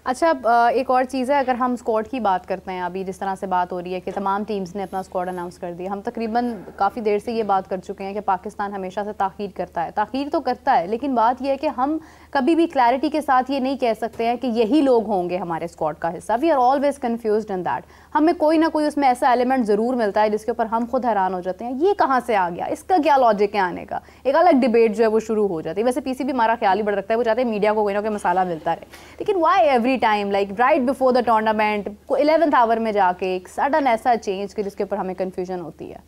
अच्छा, एक और चीज़ है, अगर हम स्क्वाड की बात करते हैं, अभी जिस तरह से बात हो रही है कि तमाम टीम्स ने अपना स्क्वाड अनाउंस कर दिया, हम तकरीबन काफ़ी देर से ये बात कर चुके हैं कि पाकिस्तान हमेशा से ताख़ीर करता है, ताख़ीर तो करता है, लेकिन बात यह है कि हम कभी भी क्लैरिटी के साथ ये नहीं कह सकते हैं कि यही लोग होंगे हमारे स्क्वाड का हिस्सा। We are always confused in that. हमें कोई ना कोई उसमें ऐसा एलिमेंट ज़रूर मिलता है जिसके ऊपर हम खुद हैरान हो जाते हैं, ये कहाँ से आ गया, इसका क्या लॉजिक है आने का। एक अलग डिबेट जो है वो शुरू हो जाती है। वैसे पीसीबी हमारा ख्याल ही बड़ा रखता है, वो चाहते हैं मीडिया को कोई ना कोई मसाला मिलता रहे, लेकिन why every time like right before the tournament 11th hour में जाके एक सडन ऐसा चेंज कि जिसके ऊपर हमें कन्फ्यूजन होती है।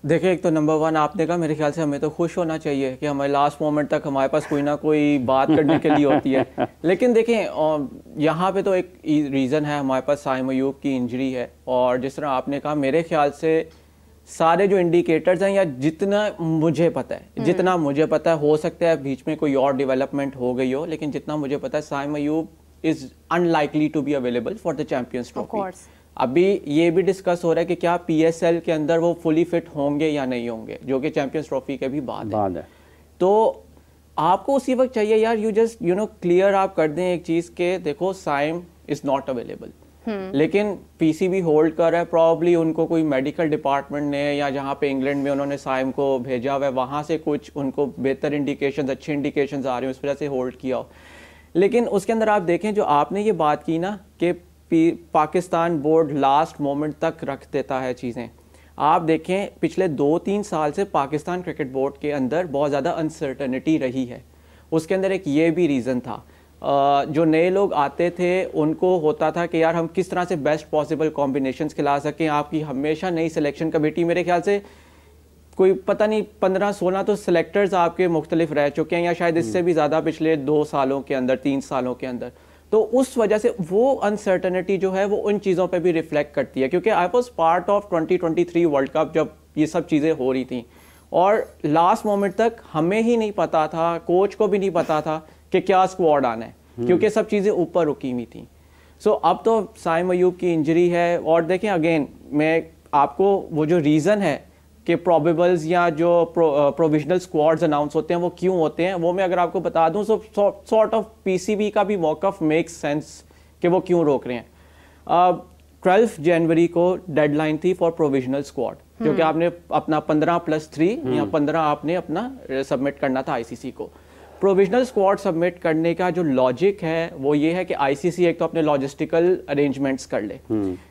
देखिए, एक तो नंबर वन आपने कहा, मेरे ख्याल से हमें तो खुश होना चाहिए कि हमारे लास्ट मोमेंट तक हमारे पास कोई ना कोई बात करने के लिए होती है। लेकिन देखें, यहाँ पे तो एक रीज़न है, हमारे पास साइम अयूब की इंजरी है, और जिस तरह आपने कहा, मेरे ख्याल से सारे जो इंडिकेटर्स हैं, या जितना मुझे पता है, हो सकता है बीच में कोई और डेवलपमेंट हो गई हो, लेकिन जितना मुझे पता है Saim Ayub is unlikely to be available for the Champions Trophy. अभी ये भी डिस्कस हो रहा है कि क्या पीएसएल के अंदर वो फुली फिट होंगे या नहीं होंगे, जो कि चैंपियंस ट्रॉफी के भी बाद है। तो आपको उसी वक्त चाहिए यार, यू जस्ट क्लियर आप कर दें एक चीज के, देखो साइम इज नॉट अवेलेबल, लेकिन पीसीबी होल्ड कर रहा है, प्रॉब्ली उनको कोई मेडिकल डिपार्टमेंट ने, या जहाँ पे इंग्लैंड में उन्होंने साइम को भेजा हुआ है, वहां से कुछ उनको बेहतर इंडिकेशंस, अच्छे इंडिकेशंस आ रहे हैं, उस वजह से होल्ड किया हो। लेकिन उसके अंदर आप देखें, जो आपने ये बात की ना कि पाकिस्तान बोर्ड लास्ट मोमेंट तक रख देता है चीज़ें, आप देखें पिछले 2-3 साल से पाकिस्तान क्रिकेट बोर्ड के अंदर बहुत ज़्यादा अनसर्टनिटी रही है। उसके अंदर एक ये भी रीज़न था, जो नए लोग आते थे उनको होता था कि यार हम किस तरह से बेस्ट पॉसिबल कॉम्बिनेशंस खिला सकें। आपकी हमेशा नई सिलेक्शन कमेटी, मेरे ख्याल से कोई पता नहीं 15-16 तो सिलेक्टर्स आपके मुख्तलिफ रह चुके हैं, या शायद इससे भी ज़्यादा पिछले 2 सालों के अंदर, 3 सालों के अंदर। तो उस वजह से वो अनसर्टनिटी जो है वो उन चीज़ों पे भी रिफ्लेक्ट करती है, क्योंकि I was part of 2023 world cup जब ये सब चीज़ें हो रही थी, और लास्ट मोमेंट तक हमें ही नहीं पता था, कोच को भी नहीं पता था कि क्या स्क्वाड आना है, क्योंकि सब चीज़ें ऊपर रुकी हुई थी। सो अब तो साइम अयूब की इंजरी है, और देखें अगेन मैं आपको वो जो रीज़न है कि प्रोबेबल्स या जो प्रोविजनल स्क्वाड्स अनाउंस होते हैं वो क्यों होते हैं, वो मैं अगर आपको बता दूं, सॉर्ट ऑफ पीसीबी का भी मौकफ मेक्स सेंस कि वो क्यों रोक रहे हैं। 12 जनवरी को डेडलाइन थी फॉर प्रोविजनल स्क्वाड, जो कि आपने अपना 15+3 या 15 आपने अपना सबमिट करना था आईसीसी को। प्रोविजनल स्क्वाड सबमिट करने का जो लॉजिक है वो ये है कि आईसीसी एक तो अपने लॉजिस्टिकल अरेंजमेंट्स कर ले,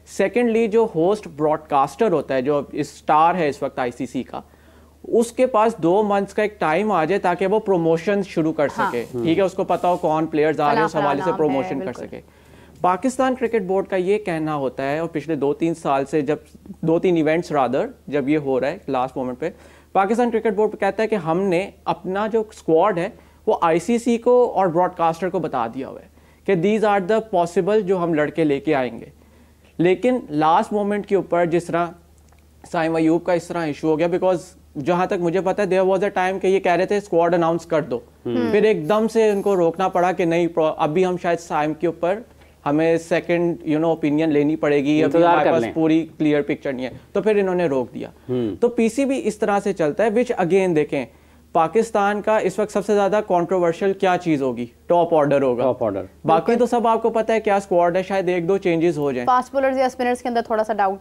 सेकेंडली जो होस्ट ब्रॉडकास्टर होता है, जो स्टार है इस वक्त आईसीसी का, उसके पास 2 मंथ्स का एक टाइम आ जाए ताकि वो प्रमोशन शुरू कर सके। ठीक है, उसको पता हो कौन प्लेयर्स आ रहे हैं, उस हवाले से प्रमोशन कर सके। पाकिस्तान क्रिकेट बोर्ड का ये कहना होता है, और पिछले 2-3 साल से जब 2-3 इवेंट्स रादर जब ये हो रहा है लास्ट मोमेंट पे, पाकिस्तान क्रिकेट बोर्ड कहता है कि हमने अपना जो स्क्वाड है वो आईसीसी को और ब्रॉडकास्टर को बता दिया हुआ है कि दीज आर द पॉसिबल जो हम लड़के लेके आएंगे। लेकिन लास्ट मोमेंट के ऊपर जिस तरह साइम अयूब का इस तरह इशू हो गया, बिकॉज जहां तक मुझे पता है देयर वाज अ टाइम कि ये कह रहे थे स्क्वाड अनाउंस कर दो, फिर एकदम से उनको रोकना पड़ा कि नहीं, अभी हम शायद साइम के ऊपर हमें सेकंड ओपिनियन लेनी पड़ेगी, अभी हमारे पास पूरी क्लियर पिक्चर नहीं है, तो फिर इन्होंने रोक दिया। तो पीसीबी इस तरह से चलता है, विच अगेन देखें पाकिस्तान का इस वक्त सबसे ज्यादा कंट्रोवर्शियल क्या चीज होगी, टॉप ऑर्डर होगा। टॉप ऑर्डर, बाकी तो सब आपको पता है क्या स्क्वाड है, शायद 1-2 चेंजेस हो जाएं, फास्ट बॉलर्स या स्पिनर्स के अंदर थोड़ा सा डाउट,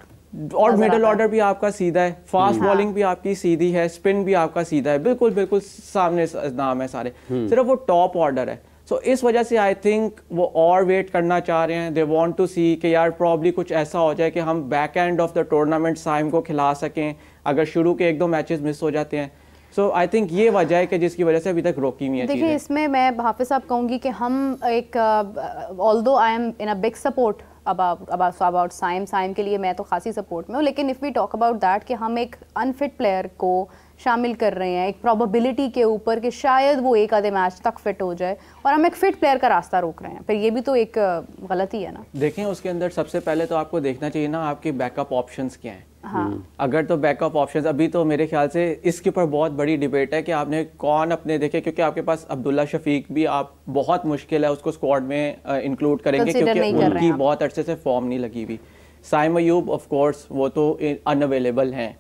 और मिडिल ऑर्डर भी आपका सीधा है, फास्ट बॉलिंग भी आपकी सीधी है, स्पिन भी आपका सीधा है, बिल्कुल सामने नाम है सारे, सिर्फ वो टॉप ऑर्डर है। सो इस वजह से आई थिंक वो और वेट करना चाह रहे हैं, दे वांट टू सी कि यार प्रॉब्ली कुछ ऐसा हो जाए कि हम back end of the tournament Saim को खिला सकें, अगर शुरू के 1-2 मैचेस मिस हो जाते हैं। सो आई थिंक ये वजह है कि जिसकी वजह से अभी तक रोकी हुई है। देखिए, इसमें मैं हाफिज साहब कहूँगी कि हम एक, although I am in a big support about Saim के लिए मैं तो खासी सपोर्ट में हूँ, लेकिन if we talk about that कि हम एक अनफिट प्लेयर को शामिल कर रहे हैं एक प्रोबेबिलिटी के ऊपर कि शायद वो 1 आधे मैच तक फिट हो जाए, और हम एक फिट प्लेयर का रास्ता रोक रहे हैं, फिर ये भी तो एक गलती है ना। देखें, उसके अंदर सबसे पहले तो आपको देखना चाहिए ना आपके बैकअप ऑप्शंस क्या हैं। अगर तो बैकअप ऑप्शंस, अभी तो मेरे ख्याल से इसके ऊपर बहुत बड़ी डिबेट है कि आपने कौन अपने देखे, क्योंकि आपके पास अब्दुल्ला शफीक भी आप बहुत मुश्किल है उसको स्क्वाड में इंक्लूड करेंगे, क्योंकि उनकी बहुत अरसे से फॉर्म नहीं लगी हुई। साइम अयूब ऑफ कोर्स वो तो अनअवेलेबल हैं,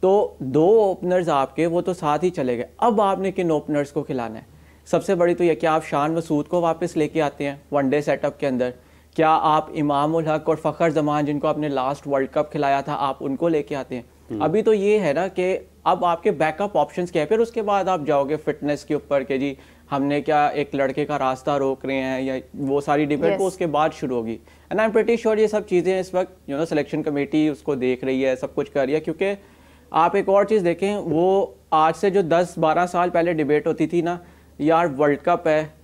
तो 2 ओपनर्स आपके वो तो साथ ही चले गए। अब आपने किन ओपनर्स को खिलाना है? सबसे बड़ी तो ये कि आप शान मसूद को वापस लेके आते हैं वनडे सेटअप के अंदर, क्या आप इमाम उल हक और फ़खर जमान जिनको आपने लास्ट वर्ल्ड कप खिलाया था आप उनको लेके आते हैं। अभी तो ये है ना कि अब आपके बैकअप ऑप्शंस क्या है, फिर उसके बाद आप जाओगे फिटनेस के ऊपर कि जी हमने क्या एक लड़के का रास्ता रोक रहे हैं या वो सारी डिबेट वो उसके बाद शुरू होगी। And I am pretty sure ये सब चीज़ें इस वक्त सिलेक्शन कमेटी उसको देख रही है, सब कुछ कर रही है। क्योंकि आप एक और चीज़ देखें, वो आज से जो 10-12 साल पहले डिबेट होती थी ना, यार वर्ल्ड कप है,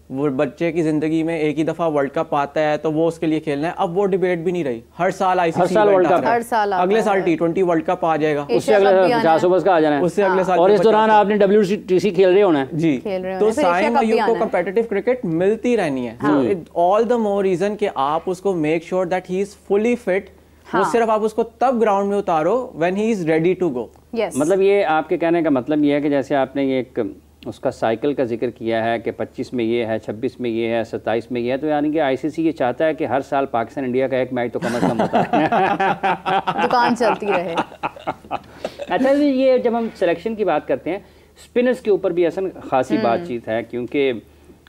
वो बच्चे की ज़िंदगी में एक ही दफ़ा वर्ल्ड कप आता है तो वो उसके लिए खेलना है, अब वो डिबेट भी नहीं रही। हर साल ICC वर्ल्ड कप, हर साल अगले साल T20 वर्ल्ड कप आ जाएगा, उससे अगले 50 ओवर्स का आ जाना है, उससे अगले साल, और इस दौरान आपने WTC खेल रहे होना है जी। तो साइम अयूब को कम्पिटिटिव क्रिकेट मिलती रहनी है। ऑल द मोर रीज़न कि आप उसको make sure that he is fully fit. वो सिर्फ आप उसको तब ग्राउंड में उतारो when he is ready to go. मतलब ये आपके कहने का मतलब ये है कि जैसे आपने ये एक उसका साइकिल का जिक्र किया है कि 25 में ये है, 26 में ये है, 27 में ये है, तो यानी कि ICC ये चाहता है कि हर साल पाकिस्तान इंडिया का एक मैच तो कम से कम होता है, दुकान चलती रहे। अच्छा जी, ये जब हम सिलेक्शन की बात करते हैं, स्पिनर्स के ऊपर भी असल खासी बातचीत है, क्योंकि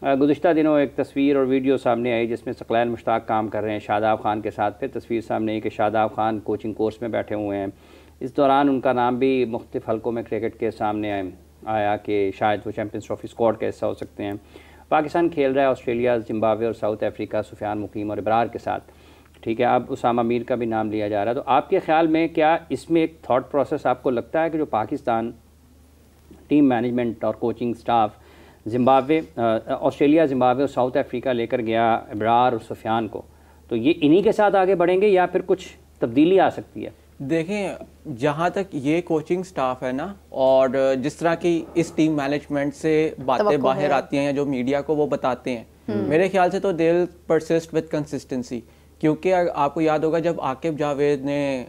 गुज़िश्ता दिनों एक तस्वीर और वीडियो सामने आई जिसमें सकलैन मुश्ताक काम कर रहे हैं शादाब खान के साथ। फिर तस्वीर सामने आई कि शादाब खान कोचिंग कोर्स में बैठे हुए हैं। इस दौरान उनका नाम भी मुख्तलिफ हलकों में क्रिकेट के सामने आया कि शायद वो चैम्पियंस ट्रॉफी स्क्वाड का हिस्सा हो सकते हैं। पाकिस्तान खेल रहा है ऑस्ट्रेलिया, जिम्बाब्वे और साउथ अफ्रीका, सुफियान मुकीम और इब्रार के साथ, ठीक है। अब उसामा मीर का भी नाम लिया जा रहा है। तो आपके ख्याल में क्या इसमें एक थॉट प्रोसेस आपको लगता है कि जो पाकिस्तान टीम मैनेजमेंट और कोचिंग स्टाफ ऑस्ट्रेलिया, जिम्बाब्वे और साउथ अफ्रीका लेकर गया इब्रार और सुफियान को, तो ये इन्हीं के साथ आगे बढ़ेंगे या फिर कुछ तब्दीली आ सकती है? देखें, जहाँ तक ये कोचिंग स्टाफ है ना, और जिस तरह की इस टीम मैनेजमेंट से बातें बाहर आती हैं या जो मीडिया को वो बताते हैं, मेरे ख्याल से तो they will persist with consistency. क्योंकि आपको याद होगा जब आकिब जावेद ने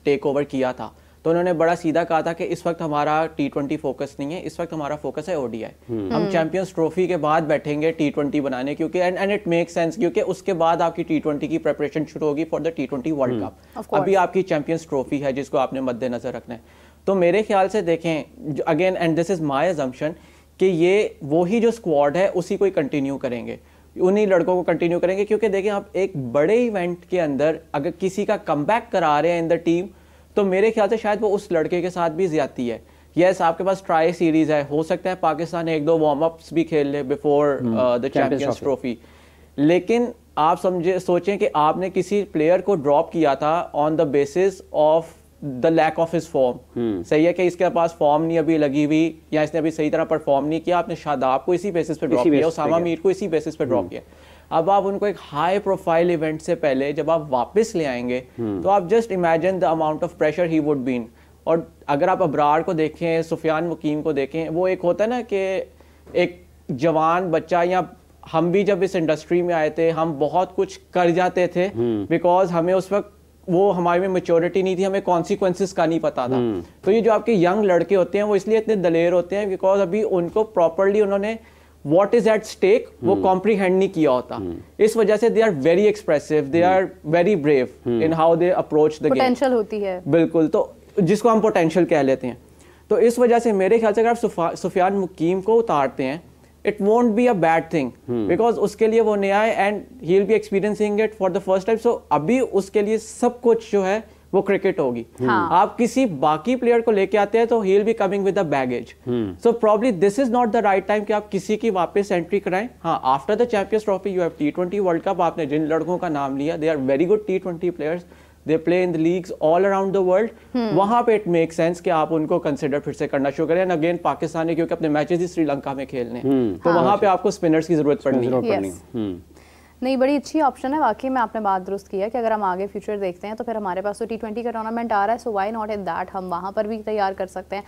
टेक ओवर किया था तो उन्होंने बड़ा सीधा कहा था कि इस वक्त हमारा T20 फोकस नहीं है, इस वक्त हमारा फोकस है ODI। हम चैंपियंस ट्रॉफी के बाद बैठेंगे T20 बनाने, क्योंकि एंड इट मेक सेंस, क्योंकि उसके बाद आपकी T20 की प्रिपरेशन शुरू होगी for the T20 World cup. अभी आपकी चैंपियंस ट्रॉफी है जिसको आपने मद्देनजर रखना है। तो मेरे ख्याल से देखें, again and this is my assumption, कि ये वही जो स्क्वाड है उसी को ही कंटिन्यू करेंगे, उन्हीं लड़कों को कंटिन्यू करेंगे। क्योंकि देखें, आप एक बड़े इवेंट के अंदर अगर किसी का कमबैक करा रहे हैं इन द टीम, तो मेरे ख्याल से शायद वो उस लड़के के साथ भी ज्यादती है। यस, आपके पास ट्राई सीरीज है, हो सकता है पाकिस्तान 1-2 वार्म अप्स भी खेल ले बिफोर द चैंपियंस ट्रॉफी, लेकिन आप सोचें कि आपने किसी प्लेयर को ड्रॉप किया था on the basis of the lack of his form. सही है कि इसके पास फॉर्म नहीं अभी लगी हुई या इसने अभी सही तरह परफॉर्म नहीं किया, आपने शादाब को इसी बेसिस पे ड्रॉप किया, उसामा मीर को इसी बेसिस पे ड्रॉप किया। अब आप उनको एक हाई प्रोफाइल इवेंट से पहले जब आप वापस ले आएंगे तो आप just imagine the amount of pressure he would been. और अगर आप अब्रार को देखें, सुफियान मुकीम को देखें, वो एक होता है ना कि एक जवान बच्चा, या हम भी जब इस इंडस्ट्री में आए थे हम बहुत कुछ कर जाते थे बिकॉज हमें उस वक्त वो हमारे में मेच्योरिटी नहीं थी, हमें कॉन्सिक्वेंसेस का नहीं पता था। तो ये जो आपके यंग लड़के होते हैं वो इसलिए इतने दलेर होते हैं बिकॉज अभी उनको प्रॉपरली उन्होंने what is at stake वो comprehend नहीं किया होता। इस वजह से they are very expressive, they are very brave in how they approach the game। Potential होती है बिल्कुल, तो जिसको हम potential कह लेते हैं। तो इस वजह से मेरे ख्याल से अगर आप सुफियान मुकीम को उतारते हैं, it won't be a bad thing because उसके लिए वो नया है and he'll be experiencing it for the first time। so अभी उसके लिए सब कुछ जो है वो क्रिकेट होगी। आप किसी बाकी प्लेयर को लेके आते हैं तो he will be coming with a baggage. So probably this is not the right time कि आप किसी की वापस एंट्री कराएं। हाँ, after the Champions Trophy you have T20 World Cup. आपने जिन लड़कों का नाम लिया, they are very good T20 players, they play in the leagues all around the world. वहां पे इट मेक सेंस कि आप उनको कंसिडर फिर से करना शुरू करें। अगेन पाकिस्तान ने क्योंकि अपने मैचेस ही श्रीलंका में खेलने, तो वहां पे आपको स्पिनर्स की जरूरत पड़नी है। नहीं, बड़ी अच्छी ऑप्शन है वाकई में, आपने बात दुरुस्त किया कि अगर हम आगे फ्यूचर देखते हैं तो फिर हमारे पास तो T20 का टूर्नामेंट आ रहा है, so why not in that, हम वहाँ पर भी तैयार कर सकते हैं।